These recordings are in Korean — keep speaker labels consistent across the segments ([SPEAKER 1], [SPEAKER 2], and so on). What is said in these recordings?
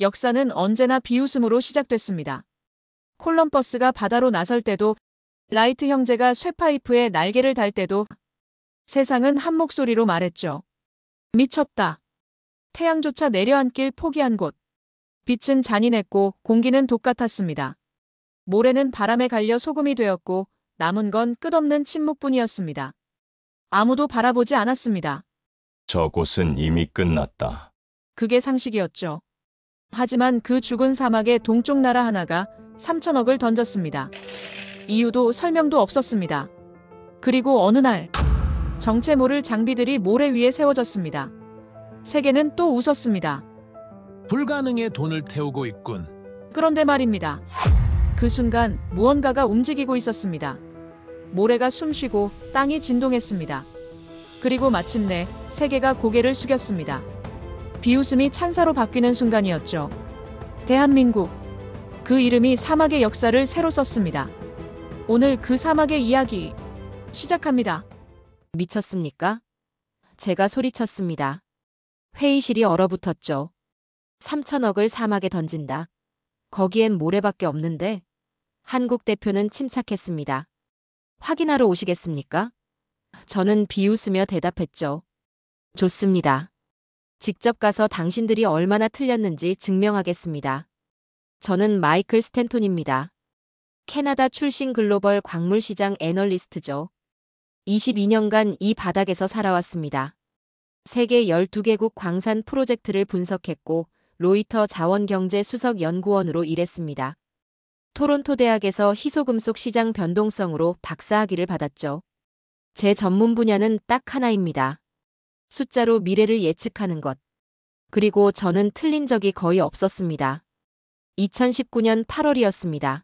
[SPEAKER 1] 역사는 언제나 비웃음으로 시작됐습니다. 콜럼버스가 바다로 나설 때도, 라이트 형제가 쇠파이프에 날개를 달 때도 세상은 한 목소리로 말했죠. 미쳤다. 태양조차 내려앉길 포기한 곳. 빛은 잔인했고 공기는 독 같았습니다. 모래는 바람에 갈려 소금이 되었고 남은 건 끝없는 침묵뿐이었습니다. 아무도 바라보지 않았습니다.
[SPEAKER 2] 저곳은 이미 끝났다.
[SPEAKER 1] 그게 상식이었죠. 하지만 그 죽은 사막의 동쪽 나라 하나가 3천억을 던졌습니다. 이유도 설명도 없었습니다. 그리고 어느 날 정체 모를 장비들이 모래 위에 세워졌습니다. 세계는 또 웃었습니다.
[SPEAKER 3] 불가능에 돈을 태우고 있군.
[SPEAKER 1] 그런데 말입니다. 그 순간 무언가가 움직이고 있었습니다. 모래가 숨쉬고 땅이 진동했습니다. 그리고 마침내 세계가 고개를 숙였습니다. 비웃음이 찬사로 바뀌는 순간이었죠. 대한민국. 그 이름이 사막의 역사를 새로 썼습니다. 오늘 그 사막의 이야기 시작합니다.
[SPEAKER 4] 미쳤습니까? 제가 소리쳤습니다. 회의실이 얼어붙었죠. 3천억을 사막에 던진다. 거기엔 모래밖에 없는데. 한국 대표는 침착했습니다. 확인하러 오시겠습니까? 저는 비웃으며 대답했죠. 좋습니다. 직접 가서 당신들이 얼마나 틀렸는지 증명하겠습니다. 저는 마이클 스탠톤입니다. 캐나다 출신 글로벌 광물시장 애널리스트죠. 22년간 이 바닥에서 살아왔습니다. 세계 12개국 광산 프로젝트를 분석했고 로이터 자원경제 수석연구원으로 일했습니다. 토론토 대학에서 희소금속 시장 변동성으로 박사학위를 받았죠. 제 전문 분야는 딱 하나입니다. 숫자로 미래를 예측하는 것. 그리고 저는 틀린 적이 거의 없었습니다. 2019년 8월이었습니다.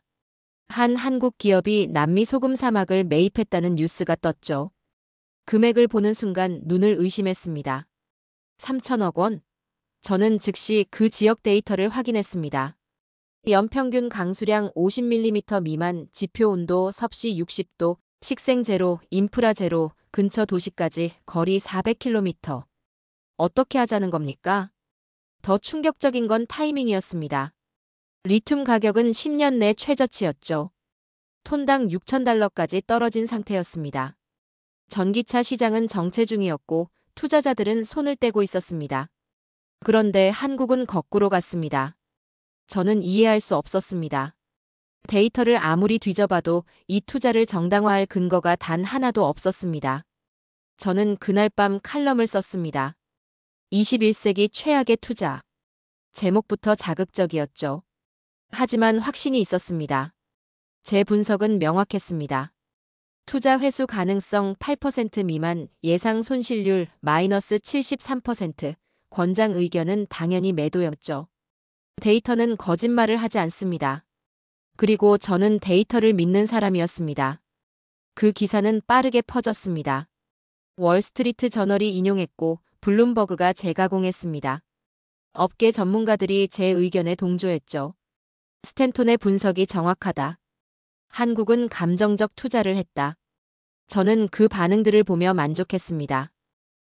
[SPEAKER 4] 한 한국 기업이 남미 소금 사막을 매입했다는 뉴스가 떴죠. 금액을 보는 순간 눈을 의심했습니다. 3천억 원? 저는 즉시 그 지역 데이터를 확인했습니다. 연평균 강수량 50mm 미만, 지표 온도 섭씨 60도, 식생 제로, 인프라 제로, 근처 도시까지 거리 400km. 어떻게 하자는 겁니까? 더 충격적인 건 타이밍이었습니다. 리튬 가격은 10년 내 최저치였죠. 톤당 6,000달러까지 떨어진 상태였습니다. 전기차 시장은 정체 중이었고 투자자들은 손을 떼고 있었습니다. 그런데 한국은 거꾸로 갔습니다. 저는 이해할 수 없었습니다. 데이터를 아무리 뒤져봐도 이 투자를 정당화할 근거가 단 하나도 없었습니다. 저는 그날 밤 칼럼을 썼습니다. 21세기 최악의 투자. 제목부터 자극적이었죠. 하지만 확신이 있었습니다. 제 분석은 명확했습니다. 투자 회수 가능성 8% 미만, 예상 손실률 마이너스 73%, 권장 의견은 당연히 매도였죠. 데이터는 거짓말을 하지 않습니다. 그리고 저는 데이터를 믿는 사람이었습니다. 그 기사는 빠르게 퍼졌습니다. 월스트리트 저널이 인용했고 블룸버그가 재가공했습니다. 업계 전문가들이 제 의견에 동조했죠. 스탠톤의 분석이 정확하다. 한국은 감정적 투자를 했다. 저는 그 반응들을 보며 만족했습니다.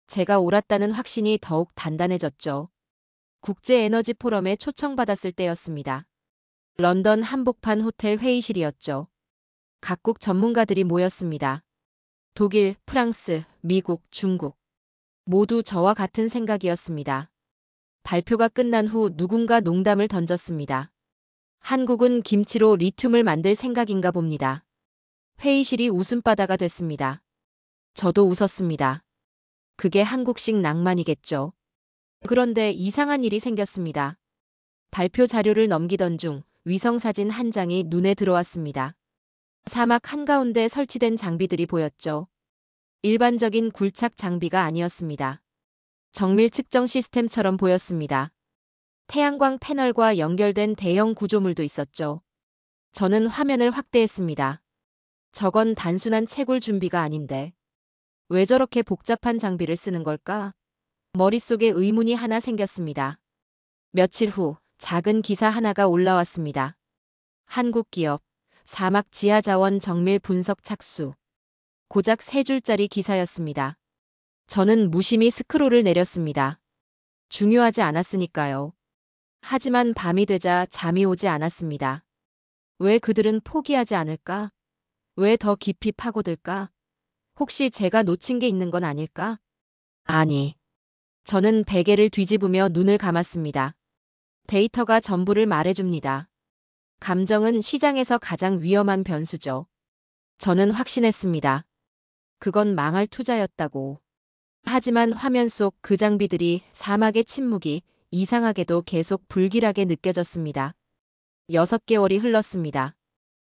[SPEAKER 4] 제가 옳았다는 확신이 더욱 단단해졌죠. 국제에너지 포럼에 초청받았을 때였습니다. 런던 한복판 호텔 회의실이었죠. 각국 전문가들이 모였습니다. 독일, 프랑스, 미국, 중국. 모두 저와 같은 생각이었습니다. 발표가 끝난 후 누군가 농담을 던졌습니다. 한국은 김치로 리튬을 만들 생각인가 봅니다. 회의실이 웃음바다가 됐습니다. 저도 웃었습니다. 그게 한국식 낭만이겠죠. 그런데 이상한 일이 생겼습니다. 발표 자료를 넘기던 중 위성사진 한 장이 눈에 들어왔습니다. 사막 한가운데 설치된 장비들이 보였죠. 일반적인 굴착 장비가 아니었습니다. 정밀 측정 시스템처럼 보였습니다. 태양광 패널과 연결된 대형 구조물도 있었죠. 저는 화면을 확대했습니다. 저건 단순한 채굴 준비가 아닌데. 왜 저렇게 복잡한 장비를 쓰는 걸까? 머릿속에 의문이 하나 생겼습니다. 며칠 후 작은 기사 하나가 올라왔습니다. 한국 기업, 사막 지하자원 정밀 분석 착수. 고작 3줄짜리 기사였습니다. 저는 무심히 스크롤을 내렸습니다. 중요하지 않았으니까요. 하지만 밤이 되자 잠이 오지 않았습니다. 왜 그들은 포기하지 않을까? 왜 더 깊이 파고들까? 혹시 제가 놓친 게 있는 건 아닐까? 아니. 저는 베개를 뒤집으며 눈을 감았습니다. 데이터가 전부를 말해줍니다. 감정은 시장에서 가장 위험한 변수죠. 저는 확신했습니다. 그건 망할 투자였다고. 하지만 화면 속 그 장비들이 사막의 침묵이 이상하게도 계속 불길하게 느껴졌습니다. 6개월이 흘렀습니다.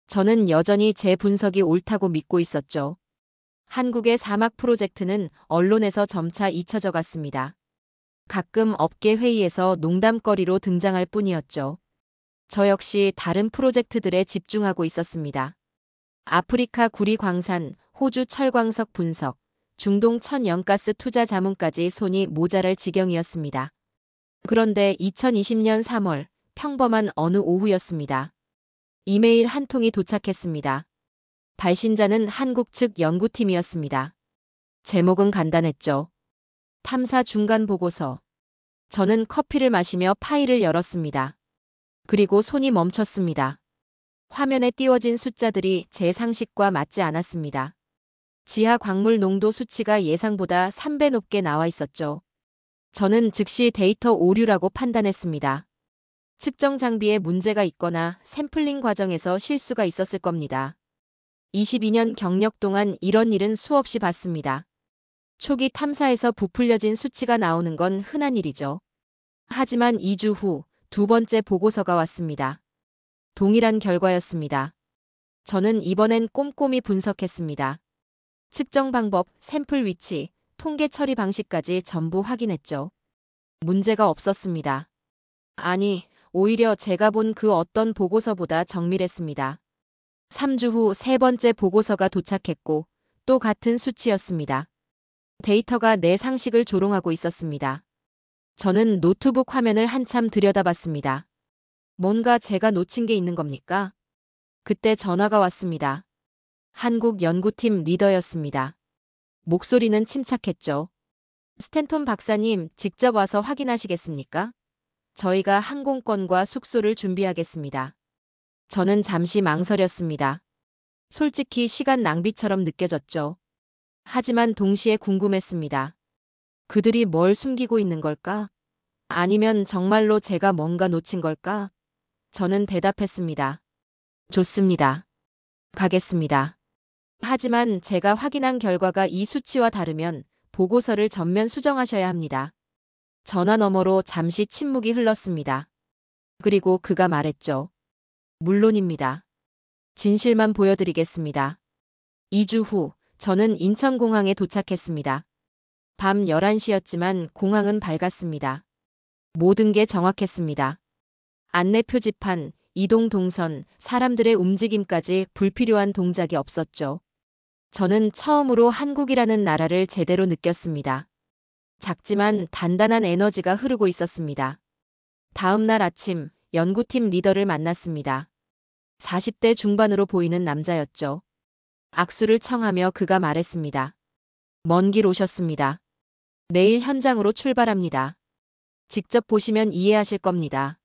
[SPEAKER 4] 저는 여전히 제 분석이 옳다고 믿고 있었죠. 한국의 사막 프로젝트는 언론에서 점차 잊혀져 갔습니다. 가끔 업계 회의에서 농담거리로 등장할 뿐이었죠. 저 역시 다른 프로젝트들에 집중하고 있었습니다. 아프리카 구리 광산, 호주 철광석 분석, 중동 천연가스 투자 자문까지 손이 모자랄 지경이었습니다. 그런데 2020년 3월 평범한 어느 오후였습니다. 이메일 한 통이 도착했습니다. 발신자는 한국 측 연구팀이었습니다. 제목은 간단했죠. 탐사 중간 보고서. 저는 커피를 마시며 파일을 열었습니다. 그리고 손이 멈췄습니다. 화면에 띄워진 숫자들이 제 상식과 맞지 않았습니다. 지하 광물 농도 수치가 예상보다 3배 높게 나와 있었죠. 저는 즉시 데이터 오류라고 판단했습니다. 측정 장비에 문제가 있거나 샘플링 과정에서 실수가 있었을 겁니다. 22년 경력 동안 이런 일은 수없이 봤습니다. 초기 탐사에서 부풀려진 수치가 나오는 건 흔한 일이죠. 하지만 2주 후 두 번째 보고서가 왔습니다. 동일한 결과였습니다. 저는 이번엔 꼼꼼히 분석했습니다. 측정 방법, 샘플 위치, 통계 처리 방식까지 전부 확인했죠. 문제가 없었습니다. 아니, 오히려 제가 본 그 어떤 보고서보다 정밀했습니다. 3주 후 세 번째 보고서가 도착했고 또 같은 수치였습니다. 데이터가 내 상식을 조롱하고 있었습니다. 저는 노트북 화면을 한참 들여다봤습니다. 뭔가 제가 놓친 게 있는 겁니까? 그때 전화가 왔습니다. 한국 연구팀 리더였습니다. 목소리는 침착했죠. 스탠톤 박사님, 직접 와서 확인하시겠습니까? 저희가 항공권과 숙소를 준비하겠습니다. 저는 잠시 망설였습니다. 솔직히 시간 낭비처럼 느껴졌죠. 하지만 동시에 궁금했습니다. 그들이 뭘 숨기고 있는 걸까? 아니면 정말로 제가 뭔가 놓친 걸까? 저는 대답했습니다. 좋습니다. 가겠습니다. 하지만 제가 확인한 결과가 이 수치와 다르면 보고서를 전면 수정하셔야 합니다. 전화 너머로 잠시 침묵이 흘렀습니다. 그리고 그가 말했죠. 물론입니다. 진실만 보여드리겠습니다. 2주 후 저는 인천공항에 도착했습니다. 밤 11시였지만 공항은 밝았습니다. 모든 게 정확했습니다. 안내 표지판, 이동 동선, 사람들의 움직임까지 불필요한 동작이 없었죠. 저는 처음으로 한국이라는 나라를 제대로 느꼈습니다. 작지만 단단한 에너지가 흐르고 있었습니다. 다음 날 아침 연구팀 리더를 만났습니다. 40대 중반으로 보이는 남자였죠. 악수를 청하며 그가 말했습니다. 먼 길 오셨습니다. 내일 현장으로 출발합니다. 직접 보시면 이해하실 겁니다.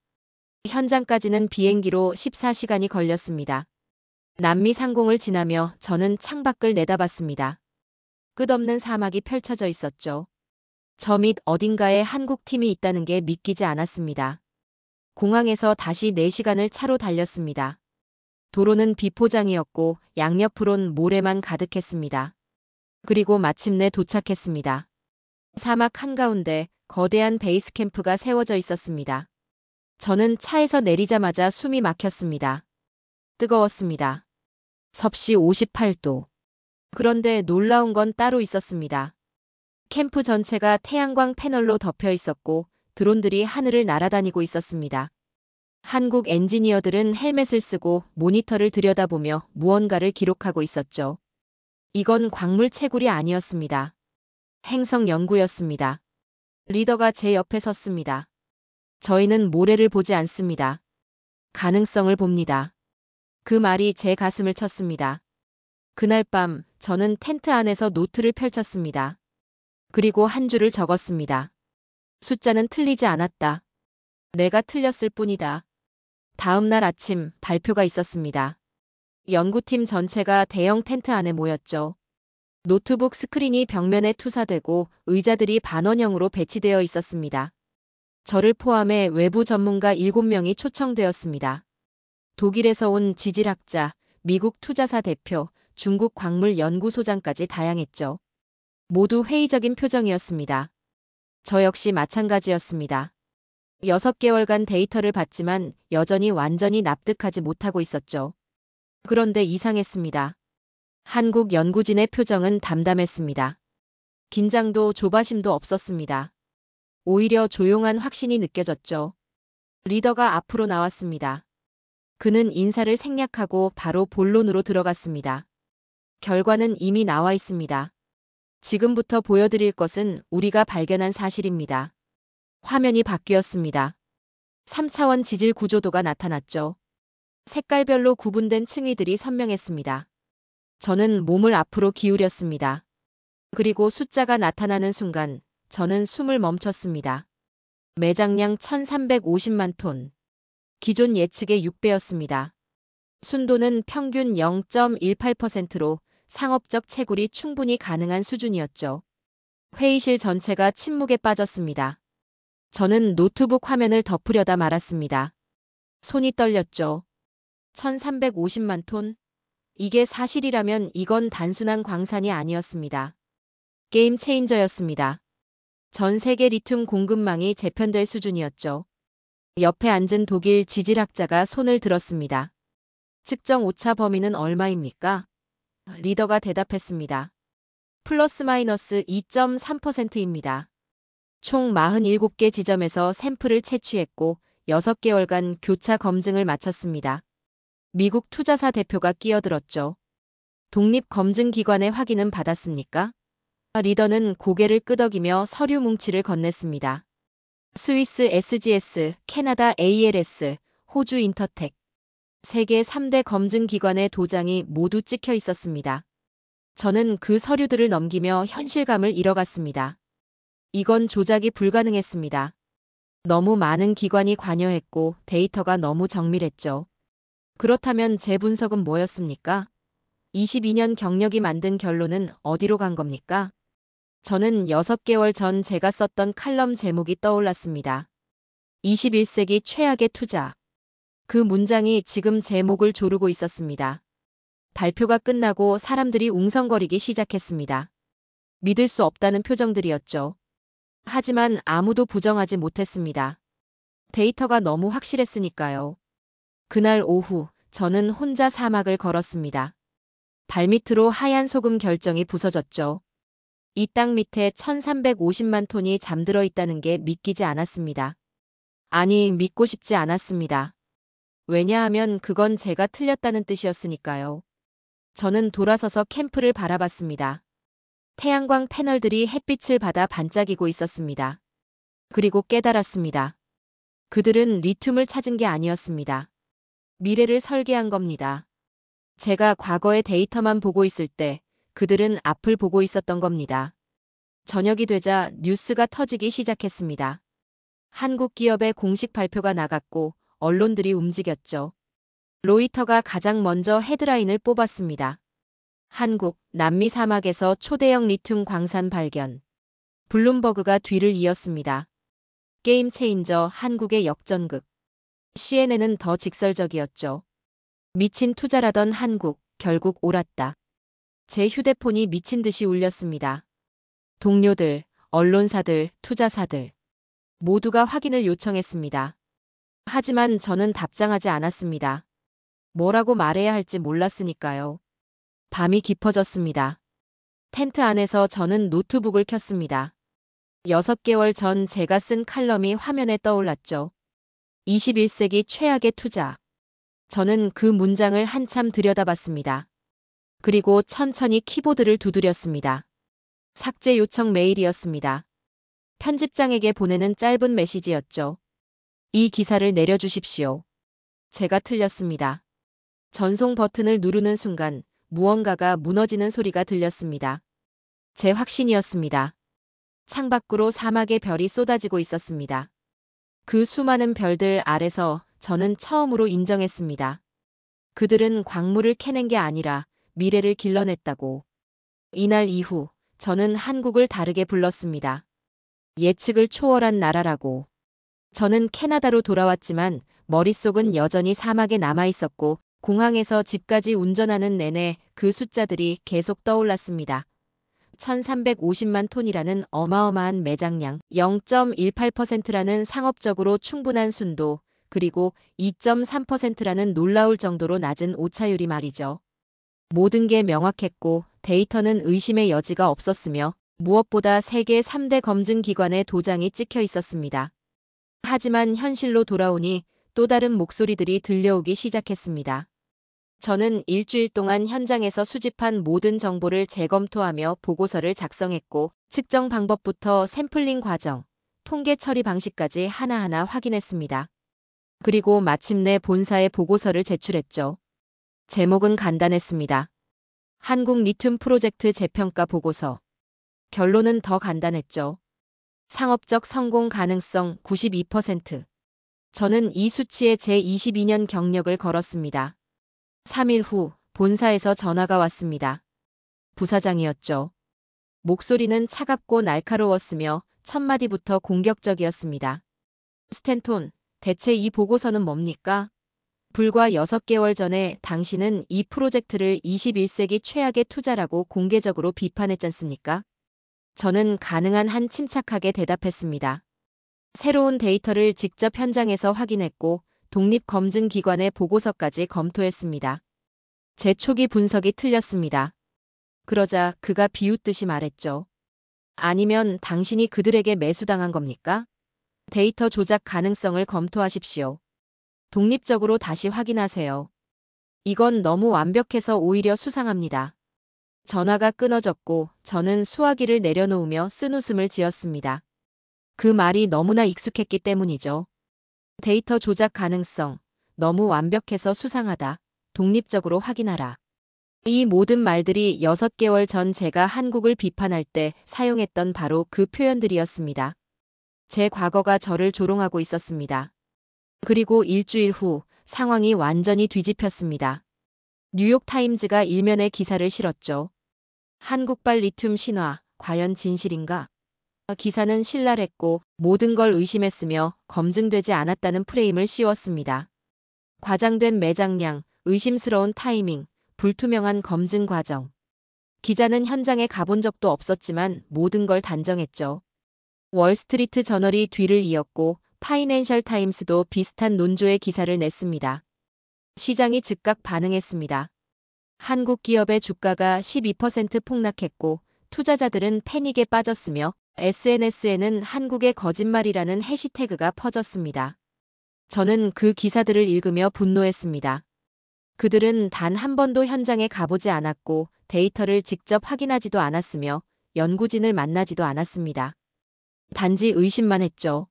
[SPEAKER 4] 현장까지는 비행기로 14시간이 걸렸습니다. 남미 상공을 지나며 저는 창밖을 내다봤습니다. 끝없는 사막이 펼쳐져 있었죠. 저 밑 어딘가에 한국 팀이 있다는 게 믿기지 않았습니다. 공항에서 다시 4시간을 차로 달렸습니다. 도로는 비포장이었고 양옆으론 모래만 가득했습니다. 그리고 마침내 도착했습니다. 사막 한가운데 거대한 베이스 캠프가 세워져 있었습니다. 저는 차에서 내리자마자 숨이 막혔습니다. 뜨거웠습니다. 섭씨 58도. 그런데 놀라운 건 따로 있었습니다. 캠프 전체가 태양광 패널로 덮여 있었고 드론들이 하늘을 날아다니고 있었습니다. 한국 엔지니어들은 헬멧을 쓰고 모니터를 들여다보며 무언가를 기록하고 있었죠. 이건 광물 채굴이 아니었습니다. 행성 연구였습니다. 리더가 제 옆에 섰습니다. 저희는 모래를 보지 않습니다. 가능성을 봅니다. 그 말이 제 가슴을 쳤습니다. 그날 밤 저는 텐트 안에서 노트를 펼쳤습니다. 그리고 한 줄을 적었습니다. 숫자는 틀리지 않았다. 내가 틀렸을 뿐이다. 다음 날 아침 발표가 있었습니다. 연구팀 전체가 대형 텐트 안에 모였죠. 노트북 스크린이 벽면에 투사되고 의자들이 반원형으로 배치되어 있었습니다. 저를 포함해 외부 전문가 7명이 초청되었습니다. 독일에서 온 지질학자, 미국 투자사 대표, 중국 광물연구소장까지 다양했죠. 모두 회의적인 표정이었습니다. 저 역시 마찬가지였습니다. 6개월간 데이터를 봤지만 여전히 완전히 납득하지 못하고 있었죠. 그런데 이상했습니다. 한국 연구진의 표정은 담담했습니다. 긴장도 조바심도 없었습니다. 오히려 조용한 확신이 느껴졌죠. 리더가 앞으로 나왔습니다. 그는 인사를 생략하고 바로 본론으로 들어갔습니다. 결과는 이미 나와 있습니다. 지금부터 보여드릴 것은 우리가 발견한 사실입니다. 화면이 바뀌었습니다. 3차원 지질 구조도가 나타났죠. 색깔별로 구분된 층위들이 선명했습니다. 저는 몸을 앞으로 기울였습니다. 그리고 숫자가 나타나는 순간 저는 숨을 멈췄습니다. 매장량 1350만 톤. 기존 예측의 6배였습니다. 순도는 평균 0.18%로 상업적 채굴이 충분히 가능한 수준이었죠. 회의실 전체가 침묵에 빠졌습니다. 저는 노트북 화면을 덮으려다 말았습니다. 손이 떨렸죠. 1350만 톤? 이게 사실이라면 이건 단순한 광산이 아니었습니다. 게임 체인저였습니다. 전 세계 리튬 공급망이 재편될 수준이었죠. 옆에 앉은 독일 지질학자가 손을 들었습니다. 측정 오차 범위는 얼마입니까? 리더가 대답했습니다. 플러스 마이너스 2.3%입니다. 총 47개 지점에서 샘플을 채취했고 6개월간 교차 검증을 마쳤습니다. 미국 투자사 대표가 끼어들었죠. 독립검증기관의 확인은 받았습니까? 리더는 고개를 끄덕이며 서류 뭉치를 건넸습니다. 스위스 SGS, 캐나다 ALS, 호주 인터텍. 세계 3대 검증기관의 도장이 모두 찍혀 있었습니다. 저는 그 서류들을 넘기며 현실감을 잃어갔습니다. 이건 조작이 불가능했습니다. 너무 많은 기관이 관여했고 데이터가 너무 정밀했죠. 그렇다면 제 분석은 뭐였습니까? 22년 경력이 만든 결론은 어디로 간 겁니까? 저는 6개월 전 제가 썼던 칼럼 제목이 떠올랐습니다. 21세기 최악의 투자. 그 문장이 지금 제 목을 조르고 있었습니다. 발표가 끝나고 사람들이 웅성거리기 시작했습니다. 믿을 수 없다는 표정들이었죠. 하지만 아무도 부정하지 못했습니다. 데이터가 너무 확실했으니까요. 그날 오후 저는 혼자 사막을 걸었습니다. 발밑으로 하얀 소금 결정이 부서졌죠. 이 땅 밑에 1350만 톤이 잠들어 있다는 게 믿기지 않았습니다. 아니, 믿고 싶지 않았습니다. 왜냐하면 그건 제가 틀렸다는 뜻이었으니까요. 저는 돌아서서 캠프를 바라봤습니다. 태양광 패널들이 햇빛을 받아 반짝이고 있었습니다. 그리고 깨달았습니다. 그들은 리튬을 찾은 게 아니었습니다. 미래를 설계한 겁니다. 제가 과거의 데이터만 보고 있을 때 그들은 앞을 보고 있었던 겁니다. 저녁이 되자 뉴스가 터지기 시작했습니다. 한국 기업의 공식 발표가 나갔고 언론들이 움직였죠. 로이터가 가장 먼저 헤드라인을 뽑았습니다. 한국, 남미 사막에서 초대형 리튬 광산 발견. 블룸버그가 뒤를 이었습니다. 게임 체인저 한국의 역전극. CNN은 더 직설적이었죠. 미친 투자라던 한국, 결국 옳았다. 제 휴대폰이 미친 듯이 울렸습니다. 동료들, 언론사들, 투자사들. 모두가 확인을 요청했습니다. 하지만 저는 답장하지 않았습니다. 뭐라고 말해야 할지 몰랐으니까요. 밤이 깊어졌습니다. 텐트 안에서 저는 노트북을 켰습니다. 6개월 전 제가 쓴 칼럼이 화면에 떠올랐죠. 21세기 최악의 투자. 저는 그 문장을 한참 들여다봤습니다. 그리고 천천히 키보드를 두드렸습니다. 삭제 요청 메일이었습니다. 편집장에게 보내는 짧은 메시지였죠. 이 기사를 내려주십시오. 제가 틀렸습니다. 전송 버튼을 누르는 순간 무언가가 무너지는 소리가 들렸습니다. 제 확신이었습니다. 창밖으로 사막의 별이 쏟아지고 있었습니다. 그 수많은 별들 아래서 저는 처음으로 인정했습니다. 그들은 광물을 캐낸 게 아니라 미래를 길러냈다고. 이날 이후 저는 한국을 다르게 불렀습니다. 예측을 초월한 나라라고. 저는 캐나다로 돌아왔지만 머릿속은 여전히 사막에 남아 있었고 공항에서 집까지 운전하는 내내 그 숫자들이 계속 떠올랐습니다. 1350만 톤이라는 어마어마한 매장량, 0.18%라는 상업적으로 충분한 순도, 그리고 2.3%라는 놀라울 정도로 낮은 오차율이 말이죠. 모든 게 명확했고 데이터는 의심의 여지가 없었으며 무엇보다 세계 3대 검증기관의 도장이 찍혀 있었습니다. 하지만 현실로 돌아오니 또 다른 목소리들이 들려오기 시작했습니다. 저는 일주일 동안 현장에서 수집한 모든 정보를 재검토하며 보고서를 작성했고 측정 방법부터 샘플링 과정, 통계 처리 방식까지 하나하나 확인했습니다. 그리고 마침내 본사에 보고서를 제출했죠. 제목은 간단했습니다. 한국 리튬 프로젝트 재평가 보고서. 결론은 더 간단했죠. 상업적 성공 가능성 92%. 저는 이 수치에 제 22년 경력을 걸었습니다. 3일 후 본사에서 전화가 왔습니다. 부사장이었죠. 목소리는 차갑고 날카로웠으며 첫마디부터 공격적이었습니다. 스탠톤, 대체 이 보고서는 뭡니까? 불과 6개월 전에 당신은 이 프로젝트를 21세기 최악의 투자라고 공개적으로 비판했잖습니까? 저는 가능한 한 침착하게 대답했습니다. 새로운 데이터를 직접 현장에서 확인했고 독립검증기관의 보고서까지 검토했습니다. 제 초기 분석이 틀렸습니다. 그러자 그가 비웃듯이 말했죠. 아니면 당신이 그들에게 매수당한 겁니까? 데이터 조작 가능성을 검토하십시오. 독립적으로 다시 확인하세요. 이건 너무 완벽해서 오히려 수상합니다. 전화가 끊어졌고 저는 수화기를 내려놓으며 쓴웃음을 지었습니다. 그 말이 너무나 익숙했기 때문이죠. 데이터 조작 가능성, 너무 완벽해서 수상하다, 독립적으로 확인하라. 이 모든 말들이 6개월 전 제가 한국을 비판할 때 사용했던 바로 그 표현들이었습니다. 제 과거가 저를 조롱하고 있었습니다. 그리고 일주일 후 상황이 완전히 뒤집혔습니다. 뉴욕타임즈가 일면에 기사를 실었죠. 한국발 리튬 신화, 과연 진실인가? 기사는 신랄했고 모든 걸 의심했으며 검증되지 않았다는 프레임을 씌웠습니다. 과장된 매장량, 의심스러운 타이밍, 불투명한 검증 과정. 기자는 현장에 가본 적도 없었지만 모든 걸 단정했죠. 월스트리트 저널이 뒤를 이었고 파이낸셜 타임스도 비슷한 논조의 기사를 냈습니다. 시장이 즉각 반응했습니다. 한국 기업의 주가가 12% 폭락했고 투자자들은 패닉에 빠졌으며 SNS에는 한국의 거짓말이라는 해시태그가 퍼졌습니다. 저는 그 기사들을 읽으며 분노했습니다. 그들은 단 한 번도 현장에 가보지 않았고 데이터를 직접 확인하지도 않았으며 연구진을 만나지도 않았습니다. 단지 의심만 했죠.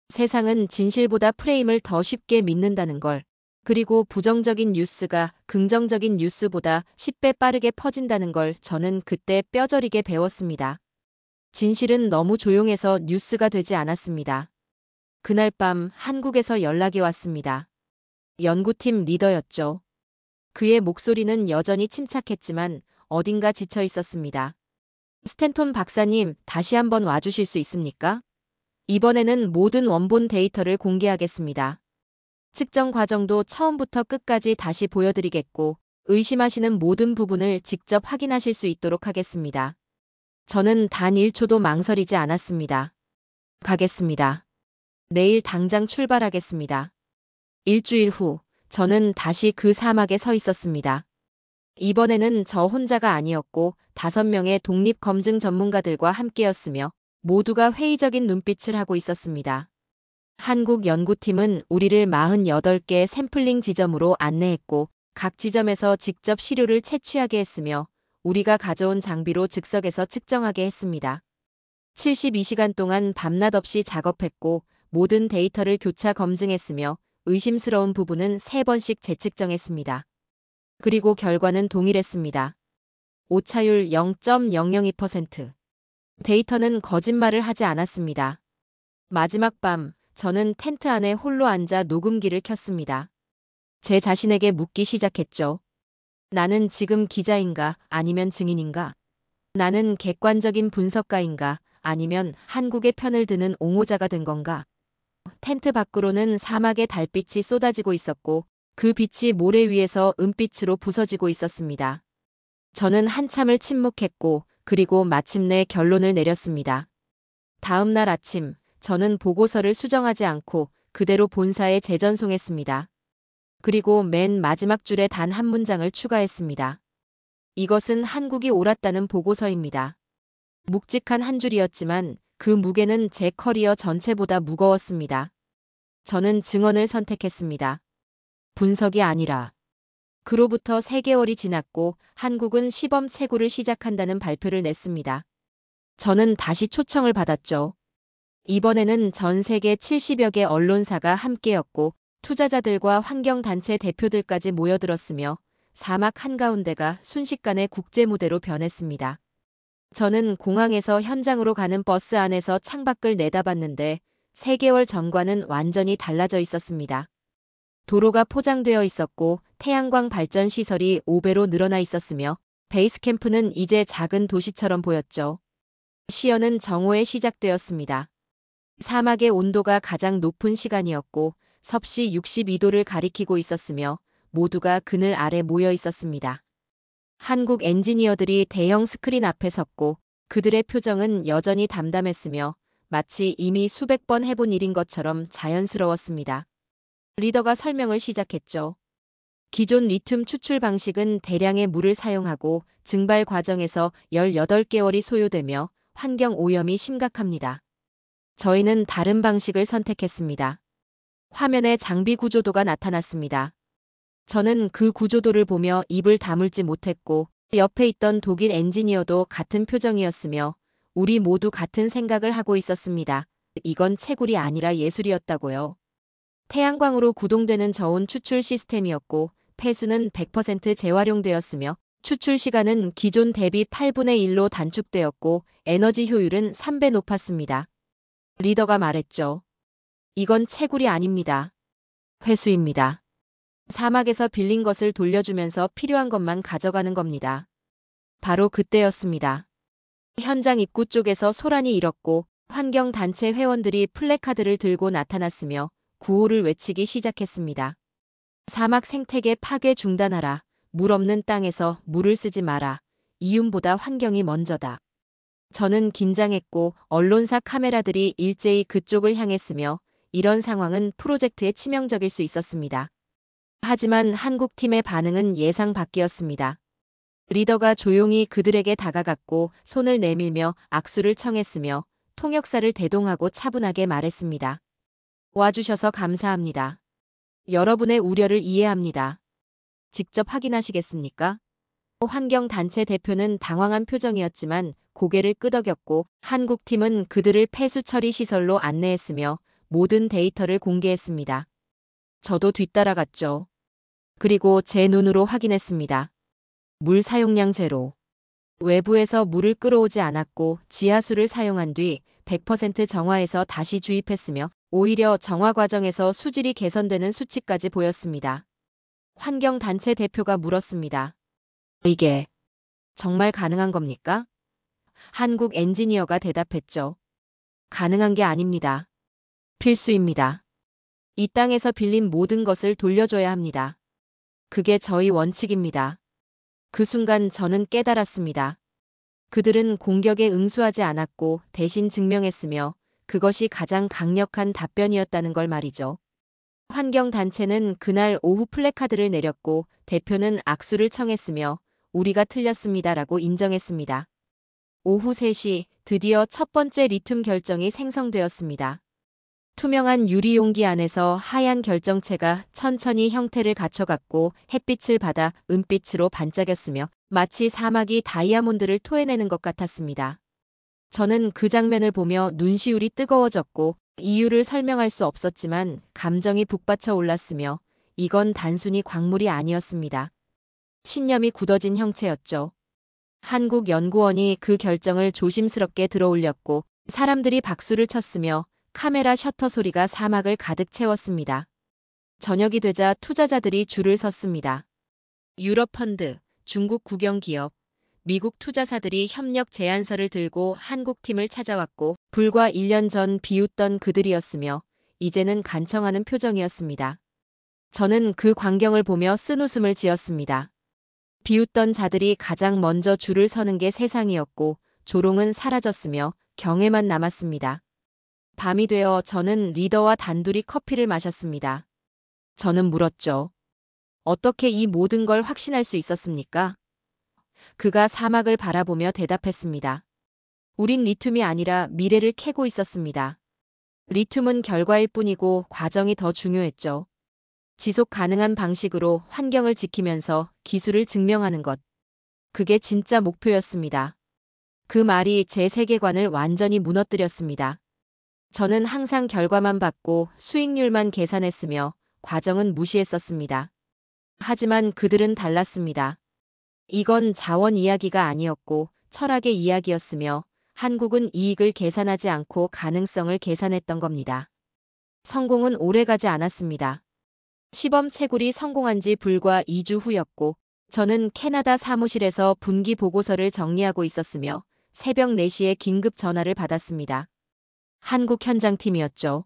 [SPEAKER 4] 세상은 진실보다 프레임을 더 쉽게 믿는다는 걸. 그리고 부정적인 뉴스가 긍정적인 뉴스보다 10배 빠르게 퍼진다는 걸 저는 그때 뼈저리게 배웠습니다. 진실은 너무 조용해서 뉴스가 되지 않았습니다. 그날 밤 한국에서 연락이 왔습니다. 연구팀 리더였죠. 그의 목소리는 여전히 침착했지만 어딘가 지쳐 있었습니다. 스탠톤 박사님, 다시 한번 와주실 수 있습니까? 이번에는 모든 원본 데이터를 공개하겠습니다. 측정 과정도 처음부터 끝까지 다시 보여드리겠고 의심하시는 모든 부분을 직접 확인하실 수 있도록 하겠습니다. 저는 단 1초도 망설이지 않았습니다. 가겠습니다. 내일 당장 출발하겠습니다. 일주일 후 저는 다시 그 사막에 서 있었습니다. 이번에는 저 혼자가 아니었고 5명의 독립검증 전문가들과 함께였으며 모두가 회의적인 눈빛을 하고 있었습니다. 한국 연구팀은 우리를 48개 샘플링 지점으로 안내했고 각 지점에서 직접 시료를 채취하게 했으며 우리가 가져온 장비로 즉석에서 측정하게 했습니다. 72시간 동안 밤낮 없이 작업했고 모든 데이터를 교차 검증했으며 의심스러운 부분은 3번씩 재측정했습니다. 그리고 결과는 동일했습니다. 오차율 0.002%. 데이터는 거짓말을 하지 않았습니다. 마지막 밤 저는 텐트 안에 홀로 앉아 녹음기를 켰습니다. 제 자신에게 묻기 시작했죠. 나는 지금 기자인가 아니면 증인인가? 나는 객관적인 분석가인가 아니면 한국의 편을 드는 옹호자가 된 건가? 텐트 밖으로는 사막의 달빛이 쏟아지고 있었고 그 빛이 모래 위에서 은빛으로 부서지고 있었습니다. 저는 한참을 침묵했고 그리고 마침내 결론을 내렸습니다. 다음 날 아침 저는 보고서를 수정하지 않고 그대로 본사에 재전송했습니다. 그리고 맨 마지막 줄에 단 한 문장을 추가했습니다. 이것은 한국이 옳았다는 보고서입니다. 묵직한 한 줄이었지만 그 무게는 제 커리어 전체보다 무거웠습니다. 저는 증언을 선택했습니다. 분석이 아니라. 그로부터 3개월이 지났고 한국은 시범 채굴을 시작한다는 발표를 냈습니다. 저는 다시 초청을 받았죠. 이번에는 전 세계 70여 개 언론사가 함께였고 투자자들과 환경단체 대표들까지 모여들었으며 사막 한가운데가 순식간에 국제무대로 변했습니다. 저는 공항에서 현장으로 가는 버스 안에서 창밖을 내다봤는데 3개월 전과는 완전히 달라져 있었습니다. 도로가 포장되어 있었고 태양광 발전 시설이 5배로 늘어나 있었으며 베이스 캠프는 이제 작은 도시처럼 보였죠. 시연은 정오에 시작되었습니다. 사막의 온도가 가장 높은 시간이었고 섭씨 62도를 가리키고 있었으며 모두가 그늘 아래 모여 있었습니다. 한국 엔지니어들이 대형 스크린 앞에 섰고 그들의 표정은 여전히 담담했으며 마치 이미 수백 번 해본 일인 것처럼 자연스러웠습니다. 리더가 설명을 시작했죠. 기존 리튬 추출 방식은 대량의 물을 사용하고 증발 과정에서 18개월이 소요되며 환경 오염이 심각합니다. 저희는 다른 방식을 선택했습니다. 화면에 장비 구조도가 나타났습니다. 저는 그 구조도를 보며 입을 다물지 못했고 옆에 있던 독일 엔지니어도 같은 표정이었으며 우리 모두 같은 생각을 하고 있었습니다. 이건 채굴이 아니라 예술이었다고요. 태양광으로 구동되는 저온 추출 시스템이었고 폐수는 100% 재활용되었으며 추출 시간은 기존 대비 8분의 1로 단축되었고 에너지 효율은 3배 높았습니다. 리더가 말했죠. 이건 채굴이 아닙니다. 회수입니다. 사막에서 빌린 것을 돌려주면서 필요한 것만 가져가는 겁니다. 바로 그때였습니다. 현장 입구 쪽에서 소란이 일었고 환경단체 회원들이 플래카드를 들고 나타났으며 구호를 외치기 시작했습니다. 사막 생태계 파괴 중단하라. 물 없는 땅에서 물을 쓰지 마라. 이윤보다 환경이 먼저다. 저는 긴장했고 언론사 카메라들이 일제히 그쪽을 향했으며 이런 상황은 프로젝트에 치명적일 수 있었습니다. 하지만 한국팀의 반응은 예상 밖이었습니다. 리더가 조용히 그들에게 다가갔고 손을 내밀며 악수를 청했으며 통역사를 대동하고 차분하게 말했습니다. 와주셔서 감사합니다. 여러분의 우려를 이해합니다. 직접 확인하시겠습니까? 환경단체 대표는 당황한 표정이었지만 고개를 끄덕였고 한국팀은 그들을 폐수 처리 시설로 안내했으며 모든 데이터를 공개했습니다. 저도 뒤따라갔죠. 그리고 제 눈으로 확인했습니다. 물 사용량 제로. 외부에서 물을 끌어오지 않았고 지하수를 사용한 뒤 100% 정화해서 다시 주입했으며 오히려 정화 과정에서 수질이 개선되는 수치까지 보였습니다. 환경단체 대표가 물었습니다. 이게 정말 가능한 겁니까? 한국 엔지니어가 대답했죠. 가능한 게 아닙니다. 필수입니다. 이 땅에서 빌린 모든 것을 돌려줘야 합니다. 그게 저희 원칙입니다. 그 순간 저는 깨달았습니다. 그들은 공격에 응수하지 않았고 대신 증명했으며 그것이 가장 강력한 답변이었다는 걸 말이죠. 환경단체는 그날 오후 플래카드를 내렸고 대표는 악수를 청했으며 우리가 틀렸습니다라고 인정했습니다. 오후 3시 드디어 첫 번째 리튬 결정이 생성되었습니다. 투명한 유리 용기 안에서 하얀 결정체가 천천히 형태를 갖춰갔고 햇빛을 받아 은빛으로 반짝였으며 마치 사막이 다이아몬드를 토해내는 것 같았습니다. 저는 그 장면을 보며 눈시울이 뜨거워졌고 이유를 설명할 수 없었지만 감정이 북받쳐 올랐으며 이건 단순히 광물이 아니었습니다. 신념이 굳어진 형체였죠. 한국 연구원이 그 결정을 조심스럽게 들어올렸고 사람들이 박수를 쳤으며 카메라 셔터 소리가 사막을 가득 채웠습니다. 저녁이 되자 투자자들이 줄을 섰습니다. 유럽 펀드, 중국 국영기업, 미국 투자사들이 협력 제안서를 들고 한국 팀을 찾아왔고 불과 1년 전 비웃던 그들이었으며 이제는 간청하는 표정이었습니다. 저는 그 광경을 보며 쓴웃음을 지었습니다. 비웃던 자들이 가장 먼저 줄을 서는 게 세상이었고 조롱은 사라졌으며 경애만 남았습니다. 밤이 되어 저는 리더와 단둘이 커피를 마셨습니다. 저는 물었죠. 어떻게 이 모든 걸 확신할 수 있었습니까? 그가 사막을 바라보며 대답했습니다. 우린 리튬이 아니라 미래를 캐고 있었습니다. 리튬은 결과일 뿐이고 과정이 더 중요했죠. 지속 가능한 방식으로 환경을 지키면서 기술을 증명하는 것. 그게 진짜 목표였습니다. 그 말이 제 세계관을 완전히 무너뜨렸습니다. 저는 항상 결과만 받고 수익률만 계산했으며 과정은 무시했었습니다. 하지만 그들은 달랐습니다. 이건 자원 이야기가 아니었고 철학의 이야기였으며 한국은 이익을 계산하지 않고 가능성을 계산했던 겁니다. 성공은 오래가지 않았습니다. 시범 채굴이 성공한 지 불과 2주 후였고 저는 캐나다 사무실에서 분기 보고서를 정리하고 있었으며 새벽 4시에 긴급 전화를 받았습니다. 한국 현장팀이었죠.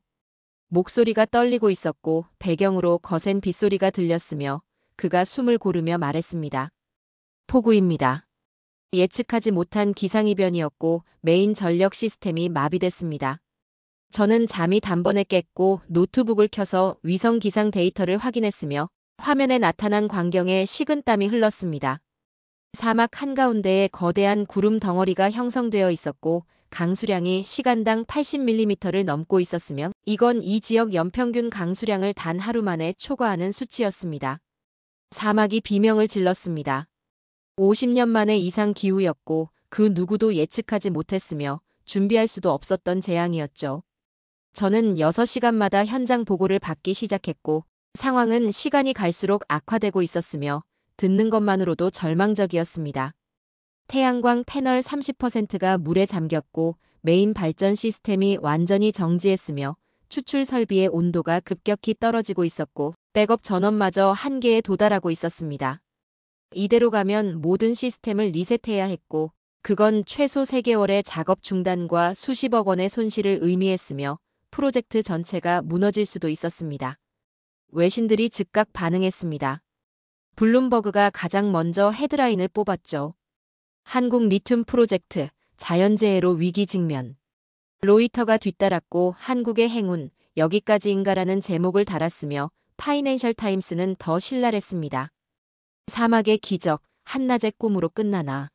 [SPEAKER 4] 목소리가 떨리고 있었고 배경으로 거센 빗소리가 들렸으며 그가 숨을 고르며 말했습니다. 폭우입니다. 예측하지 못한 기상이변이었고 메인 전력 시스템이 마비됐습니다. 저는 잠이 단번에 깼고 노트북을 켜서 위성 기상 데이터를 확인했으며 화면에 나타난 광경에 식은땀이 흘렀습니다. 사막 한가운데에 거대한 구름 덩어리가 형성되어 있었고 강수량이 시간당 80mm를 넘고 있었으며 이건 이 지역 연평균 강수량을 단 하루 만에 초과하는 수치였습니다. 사막이 비명을 질렀습니다. 50년 만의 이상 기후였고 그 누구도 예측하지 못했으며 준비할 수도 없었던 재앙이었죠. 저는 6시간마다 현장 보고를 받기 시작했고 상황은 시간이 갈수록 악화되고 있었으며 듣는 것만으로도 절망적이었습니다. 태양광 패널 30%가 물에 잠겼고 메인 발전 시스템이 완전히 정지했으며 추출 설비의 온도가 급격히 떨어지고 있었고 백업 전원마저 한계에 도달하고 있었습니다. 이대로 가면 모든 시스템을 리셋해야 했고 그건 최소 3개월의 작업 중단과 수십억 원의 손실을 의미했으며 프로젝트 전체가 무너질 수도 있었습니다. 외신들이 즉각 반응했습니다. 블룸버그가 가장 먼저 헤드라인을 뽑았죠. 한국 리튬 프로젝트, 자연재해로 위기 직면. 로이터가 뒤따랐고 한국의 행운, 여기까지인가라는 제목을 달았으며 파이낸셜 타임스는 더 신랄했습니다. 사막의 기적, 한낮의 꿈으로 끝나나.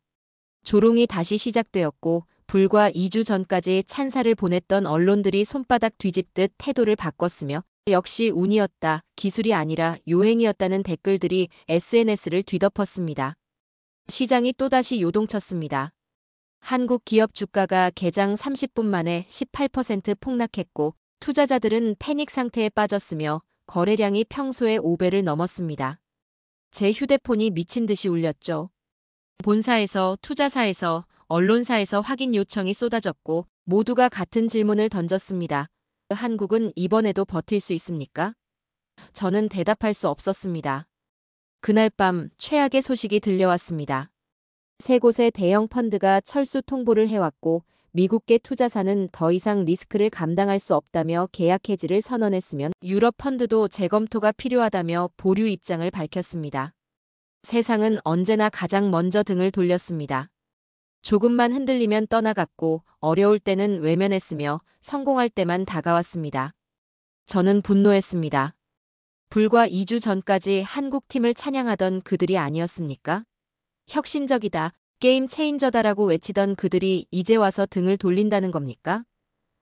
[SPEAKER 4] 조롱이 다시 시작되었고 불과 2주 전까지 찬사를 보냈던 언론들이 손바닥 뒤집듯 태도를 바꿨으며 역시 운이었다, 기술이 아니라 요행이었다는 댓글들이 SNS를 뒤덮었습니다. 시장이 또다시 요동쳤습니다. 한국 기업 주가가 개장 30분 만에 18% 폭락했고 투자자들은 패닉 상태에 빠졌으며 거래량이 평소의 5배를 넘었습니다. 제 휴대폰이 미친 듯이 울렸죠. 본사에서, 투자사에서, 언론사에서 확인 요청이 쏟아졌고 모두가 같은 질문을 던졌습니다. 한국은 이번에도 버틸 수 있습니까? 저는 대답할 수 없었습니다. 그날 밤 최악의 소식이 들려왔습니다. 세 곳의 대형 펀드가 철수 통보를 해왔고 미국계 투자사는 더 이상 리스크를 감당할 수 없다며 계약 해지를 선언했으면 유럽 펀드도 재검토가 필요하다며 보류 입장을 밝혔습니다. 세상은 언제나 가장 먼저 등을 돌렸습니다. 조금만 흔들리면 떠나갔고 어려울 때는 외면했으며 성공할 때만 다가왔습니다. 저는 분노했습니다. 불과 2주 전까지 한국팀을 찬양하던 그들이 아니었습니까? 혁신적이다, 게임 체인저다라고 외치던 그들이 이제 와서 등을 돌린다는 겁니까?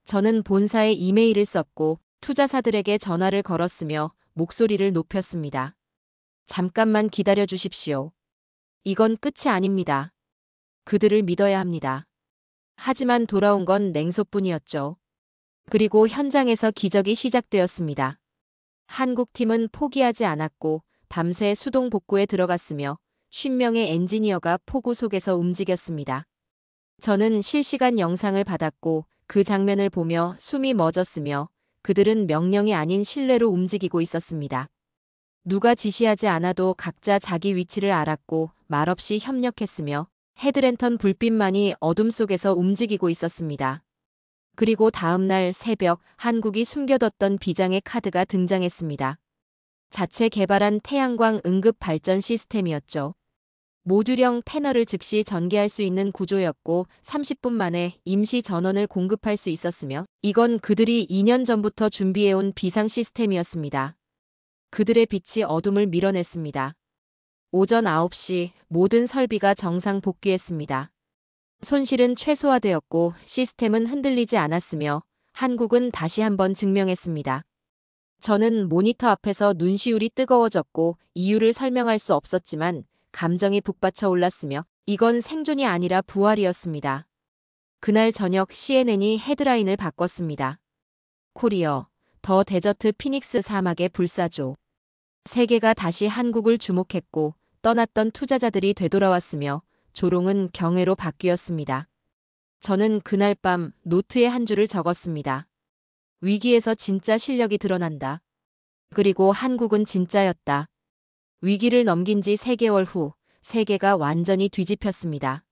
[SPEAKER 4] 저는 본사에 이메일을 썼고 투자사들에게 전화를 걸었으며 목소리를 높였습니다. 잠깐만 기다려 주십시오. 이건 끝이 아닙니다. 그들을 믿어야 합니다. 하지만 돌아온 건 냉소뿐이었죠. 그리고 현장에서 기적이 시작되었습니다. 한국팀은 포기하지 않았고 밤새 수동 복구에 들어갔으며 50명의 엔지니어가 폭우 속에서 움직였습니다. 저는 실시간 영상을 받았고 그 장면을 보며 숨이 멎었으며 그들은 명령이 아닌 신뢰로 움직이고 있었습니다. 누가 지시하지 않아도 각자 자기 위치를 알았고 말없이 협력했으며 헤드랜턴 불빛만이 어둠 속에서 움직이고 있었습니다. 그리고 다음 날 새벽 한국이 숨겨뒀던 비장의 카드가 등장했습니다. 자체 개발한 태양광 응급 발전 시스템이었죠. 모듈형 패널을 즉시 전개할 수 있는 구조였고 30분 만에 임시 전원을 공급할 수 있었으며 이건 그들이 2년 전부터 준비해온 비상 시스템이었습니다. 그들의 빛이 어둠을 밀어냈습니다. 오전 9시 모든 설비가 정상 복귀했습니다. 손실은 최소화되었고 시스템은 흔들리지 않았으며 한국은 다시 한번 증명했습니다. 저는 모니터 앞에서 눈시울이 뜨거워졌고 이유를 설명할 수 없었지만 감정이 북받쳐 올랐으며 이건 생존이 아니라 부활이었습니다. 그날 저녁 CNN이 헤드라인을 바꿨습니다. 코리어, 더 데저트 피닉스 사막의 불사조. 세계가 다시 한국을 주목했고 떠났던 투자자들이 되돌아왔으며 조롱은 경애로 바뀌었습니다. 저는 그날 밤 노트에 한 줄을 적었습니다. 위기에서 진짜 실력이 드러난다. 그리고 한국은 진짜였다. 위기를 넘긴 지 3개월 후 세계가 완전히 뒤집혔습니다.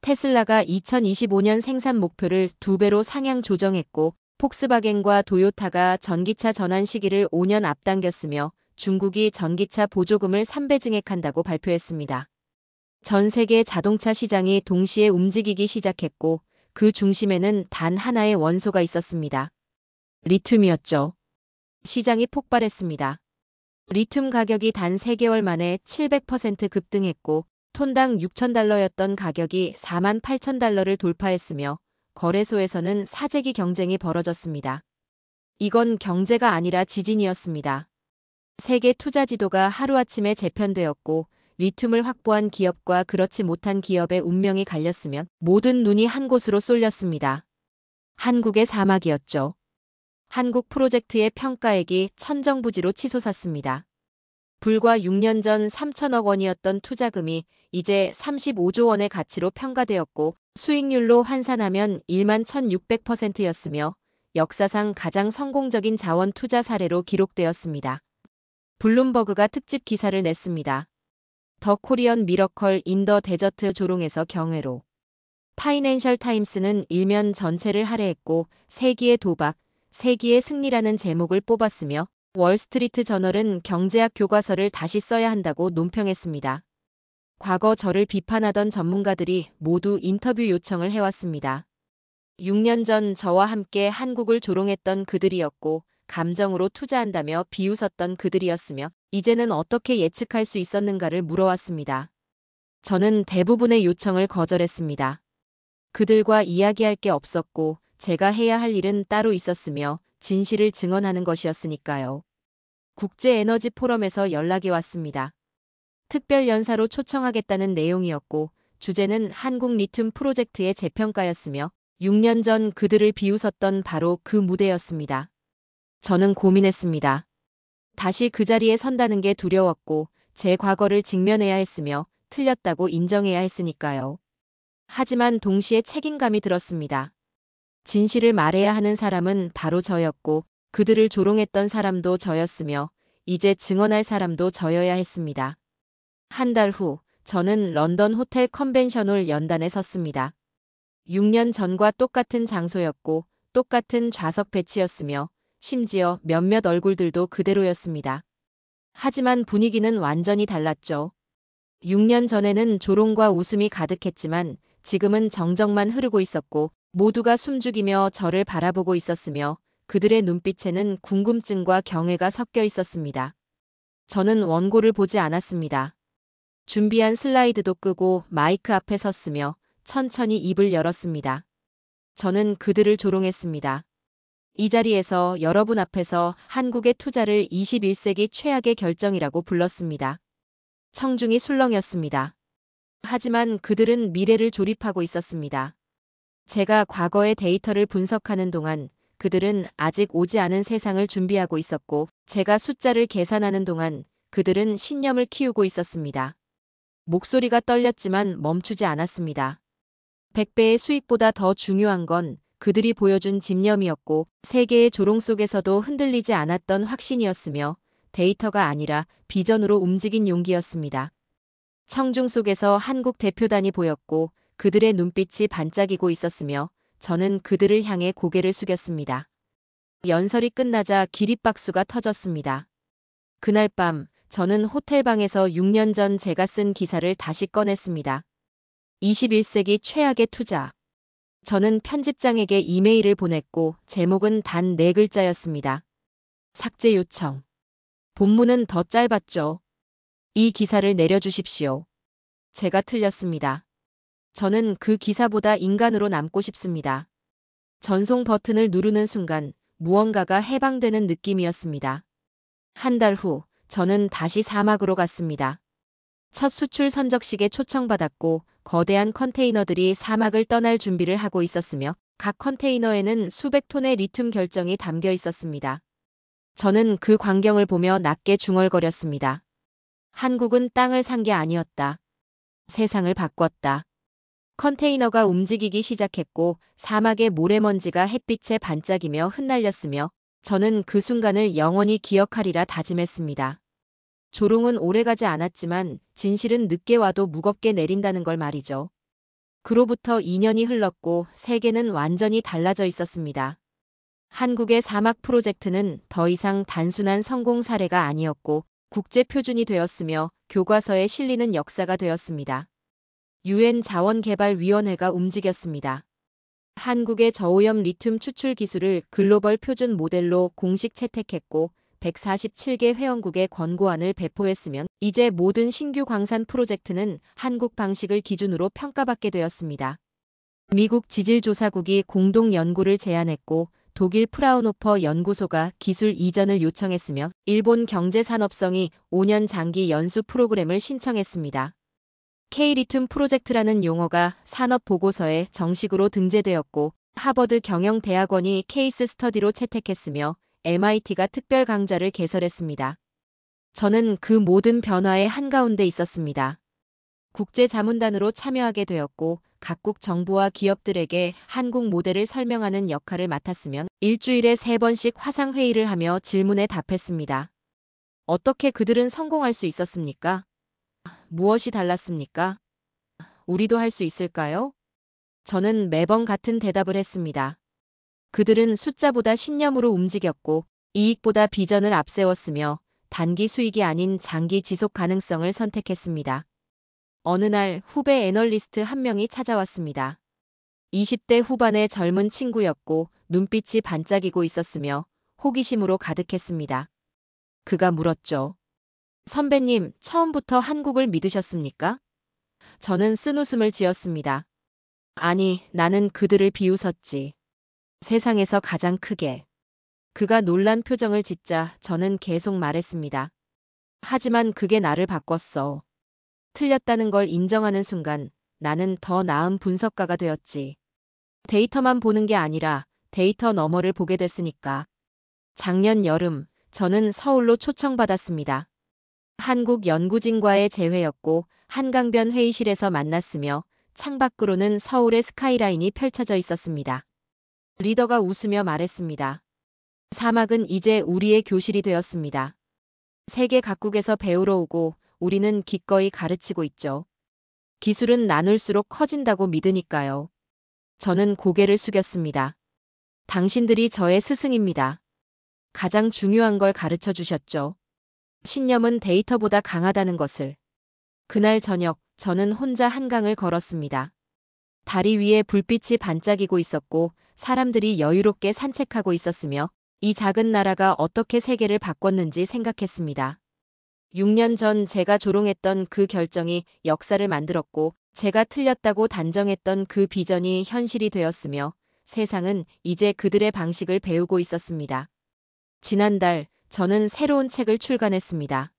[SPEAKER 4] 테슬라가 2025년 생산 목표를 2배로 상향 조정했고 폭스바겐과 도요타가 전기차 전환 시기를 5년 앞당겼으며 중국이 전기차 보조금을 3배 증액한다고 발표했습니다. 전 세계 자동차 시장이 동시에 움직이기 시작했고 그 중심에는 단 하나의 원소가 있었습니다. 리튬이었죠. 시장이 폭발했습니다. 리튬 가격이 단 3개월 만에 700% 급등했고 톤당 $6,000였던 가격이 $48,000를 돌파했으며 거래소에서는 사재기 경쟁이 벌어졌습니다. 이건 경제가 아니라 지진이었습니다. 세계 투자 지도가 하루아침에 재편되었고 리튬을 확보한 기업과 그렇지 못한 기업의 운명이 갈렸으면 모든 눈이 한 곳으로 쏠렸습니다. 한국의 사막이었죠. 한국 프로젝트의 평가액이 천정부지로 치솟았습니다. 불과 6년 전 3천억 원이었던 투자금이 이제 35조 원의 가치로 평가되었고 수익률로 환산하면 11,600%였으며 역사상 가장 성공적인 자원 투자 사례로 기록되었습니다. 블룸버그가 특집 기사를 냈습니다. 더 코리언 미러컬 인 더 데저트 조롱에서 경외로. 파이낸셜 타임스는 일면 전체를 할애했고 세기의 도박, 세기의 승리라는 제목을 뽑았으며 월스트리트 저널은 경제학 교과서를 다시 써야 한다고 논평했습니다. 과거 저를 비판하던 전문가들이 모두 인터뷰 요청을 해왔습니다. 6년 전 저와 함께 한국을 조롱했던 그들이었고 감정으로 투자한다며 비웃었던 그들이었으며 이제는 어떻게 예측할 수 있었는가를 물어왔습니다. 저는 대부분의 요청을 거절했습니다. 그들과 이야기할 게 없었고 제가 해야 할 일은 따로 있었으며 진실을 증언하는 것이었으니까요. 국제에너지 포럼에서 연락이 왔습니다. 특별 연사로 초청하겠다는 내용이었고 주제는 한국 리튬 프로젝트의 재평가였으며 6년 전 그들을 비웃었던 바로 그 무대였습니다. 저는 고민했습니다. 다시 그 자리에 선다는 게 두려웠고 제 과거를 직면해야 했으며 틀렸다고 인정해야 했으니까요. 하지만 동시에 책임감이 들었습니다. 진실을 말해야 하는 사람은 바로 저였고 그들을 조롱했던 사람도 저였으며 이제 증언할 사람도 저여야 했습니다. 한 달 후 저는 런던 호텔 컨벤션홀 연단에 섰습니다. 6년 전과 똑같은 장소였고 똑같은 좌석 배치였으며 심지어 몇몇 얼굴들도 그대로였습니다. 하지만 분위기는 완전히 달랐죠. 6년 전에는 조롱과 웃음이 가득했지만 지금은 정적만 흐르고 있었고 모두가 숨죽이며 저를 바라보고 있었으며 그들의 눈빛에는 궁금증과 경외가 섞여 있었습니다. 저는 원고를 보지 않았습니다. 준비한 슬라이드도 끄고 마이크 앞에 섰으며 천천히 입을 열었습니다. 저는 그들을 조롱했습니다. 이 자리에서 여러분 앞에서 한국의 투자를 21세기 최악의 결정이라고 불렀습니다. 청중이 술렁였습니다. 하지만 그들은 미래를 조립하고 있었습니다. 제가 과거의 데이터를 분석하는 동안 그들은 아직 오지 않은 세상을 준비하고 있었고 제가 숫자를 계산하는 동안 그들은 신념을 키우고 있었습니다. 목소리가 떨렸지만 멈추지 않았습니다. 100배의 수익보다 더 중요한 건 그들이 보여준 집념이었고 세계의 조롱 속에서도 흔들리지 않았던 확신이었으며 데이터가 아니라 비전으로 움직인 용기였습니다. 청중 속에서 한국 대표단이 보였고 그들의 눈빛이 반짝이고 있었으며 저는 그들을 향해 고개를 숙였습니다. 연설이 끝나자 기립박수가 터졌습니다. 그날 밤 저는 호텔방에서 6년 전 제가 쓴 기사를 다시 꺼냈습니다. 21세기 최악의 투자. 저는 편집장에게 이메일을 보냈고 제목은 단 4글자였습니다. 삭제 요청. 본문은 더 짧았죠. 이 기사를 내려주십시오. 제가 틀렸습니다. 저는 그 기사보다 인간으로 남고 싶습니다. 전송 버튼을 누르는 순간 무언가가 해방되는 느낌이었습니다. 한 달 후 저는 다시 사막으로 갔습니다. 첫 수출 선적식에 초청받았고 거대한 컨테이너들이 사막을 떠날 준비를 하고 있었으며 각 컨테이너에는 수백 톤의 리튬 결정이 담겨 있었습니다. 저는 그 광경을 보며 낮게 중얼거렸습니다. 한국은 땅을 산 게 아니었다. 세상을 바꿨다. 컨테이너가 움직이기 시작했고 사막의 모래먼지가 햇빛에 반짝이며 흩날렸으며 저는 그 순간을 영원히 기억하리라 다짐했습니다. 조롱은 오래가지 않았지만 진실은 늦게 와도 무겁게 내린다는 걸 말이죠. 그로부터 2년이 흘렀고 세계는 완전히 달라져 있었습니다. 한국의 사막 프로젝트는 더 이상 단순한 성공 사례가 아니었고 국제 표준이 되었으며 교과서에 실리는 역사가 되었습니다. 유엔 자원개발위원회가 움직였습니다. 한국의 저오염 리튬 추출 기술을 글로벌 표준 모델로 공식 채택했고 147개 회원국에 권고안을 배포했으면 이제 모든 신규 광산 프로젝트는 한국 방식을 기준으로 평가받게 되었습니다. 미국 지질조사국이 공동 연구를 제안했고 독일 프라운호퍼 연구소가 기술 이전을 요청했으며 일본 경제산업성이 5년 장기 연수 프로그램을 신청했습니다. K-리튬 프로젝트라는 용어가 산업보고서에 정식으로 등재되었고 하버드 경영대학원이 케이스 스터디로 채택했으며 MIT가 특별 강좌를 개설했습니다. 저는 그 모든 변화의 한가운데 있었습니다. 국제자문단으로 참여하게 되었고 각국 정부와 기업들에게 한국 모델을 설명하는 역할을 맡았으면 일주일에 3번씩 화상회의를 하며 질문에 답했습니다. 어떻게 그들은 성공할 수 있었습니까? 무엇이 달랐습니까? 우리도 할 수 있을까요? 저는 매번 같은 대답을 했습니다. 그들은 숫자보다 신념으로 움직였고 이익보다 비전을 앞세웠으며 단기 수익이 아닌 장기 지속 가능성을 선택했습니다. 어느 날 후배 애널리스트 한 명이 찾아왔습니다. 20대 후반의 젊은 친구였고 눈빛이 반짝이고 있었으며 호기심으로 가득했습니다. 그가 물었죠. 선배님, 처음부터 한국을 믿으셨습니까? 저는 쓴웃음을 지었습니다. 아니, 나는 그들을 비웃었지. 세상에서 가장 크게. 그가 놀란 표정을 짓자 저는 계속 말했습니다. 하지만 그게 나를 바꿨어. 틀렸다는 걸 인정하는 순간 나는 더 나은 분석가가 되었지. 데이터만 보는 게 아니라 데이터 너머를 보게 됐으니까. 작년 여름 저는 서울로 초청받았습니다. 한국 연구진과의 재회였고 한강변 회의실에서 만났으며 창밖으로는 서울의 스카이라인이 펼쳐져 있었습니다. 리더가 웃으며 말했습니다. 사막은 이제 우리의 교실이 되었습니다. 세계 각국에서 배우러 오고 우리는 기꺼이 가르치고 있죠. 기술은 나눌수록 커진다고 믿으니까요. 저는 고개를 숙였습니다. 당신들이 저의 스승입니다. 가장 중요한 걸 가르쳐 주셨죠. 신념은 데이터보다 강하다는 것을. 그날 저녁 저는 혼자 한강을 걸었습니다. 다리 위에 불빛이 반짝이고 있었고 사람들이 여유롭게 산책하고 있었으며 이 작은 나라가 어떻게 세계를 바꿨는지 생각했습니다. 6년 전 제가 조롱했던 그 결정이 역사를 만들었고 제가 틀렸다고 단정했던 그 비전이 현실이 되었으며 세상은 이제 그들의 방식을 배우고 있었습니다. 지난달 저는 새로운 책을 출간했습니다.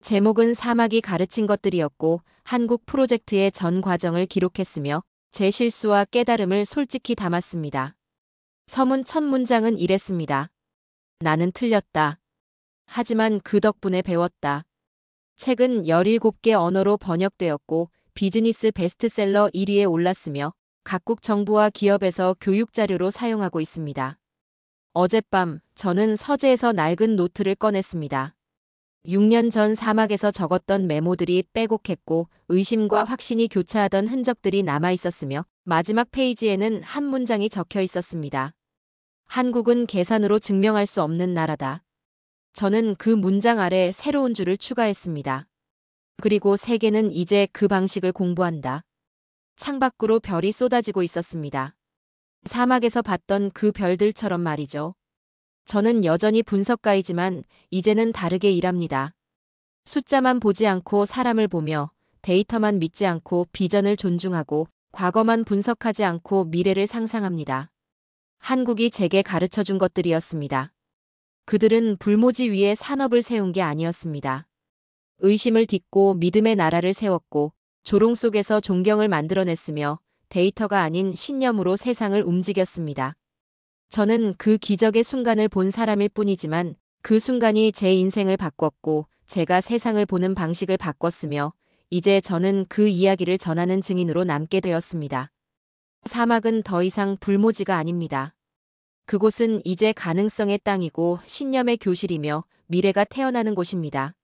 [SPEAKER 4] 제목은 사막이 가르친 것들이었고 한국 프로젝트의 전 과정을 기록했으며 제 실수와 깨달음을 솔직히 담았습니다. 서문 첫 문장은 이랬습니다. 나는 틀렸다. 하지만 그 덕분에 배웠다. 책은 17개 언어로 번역되었고 비즈니스 베스트셀러 1위에 올랐으며 각국 정부와 기업에서 교육 자료로 사용하고 있습니다. 어젯밤 저는 서재에서 낡은 노트를 꺼냈습니다. 6년 전 사막에서 적었던 메모들이 빼곡했고 의심과 확신이 교차하던 흔적들이 남아 있었으며 마지막 페이지에는 한 문장이 적혀 있었습니다. 한국은 계산으로 증명할 수 없는 나라다. 저는 그 문장 아래 새로운 줄을 추가했습니다. 그리고 세계는 이제 그 방식을 공부한다. 창밖으로 별이 쏟아지고 있었습니다. 사막에서 봤던 그 별들처럼 말이죠. 저는 여전히 분석가이지만 이제는 다르게 일합니다. 숫자만 보지 않고 사람을 보며 데이터만 믿지 않고 비전을 존중하고 과거만 분석하지 않고 미래를 상상합니다. 한국이 제게 가르쳐 준 것들이었습니다. 그들은 불모지 위에 산업을 세운 게 아니었습니다. 의심을 딛고 믿음의 나라를 세웠고 조롱 속에서 존경을 만들어냈으며 데이터가 아닌 신념으로 세상을 움직였습니다. 저는 그 기적의 순간을 본 사람일 뿐이지만 그 순간이 제 인생을 바꿨고 제가 세상을 보는 방식을 바꿨으며 이제 저는 그 이야기를 전하는 증인으로 남게 되었습니다. 사막은 더 이상 불모지가 아닙니다. 그곳은 이제 가능성의 땅이고 신념의 교실이며 미래가 태어나는 곳입니다.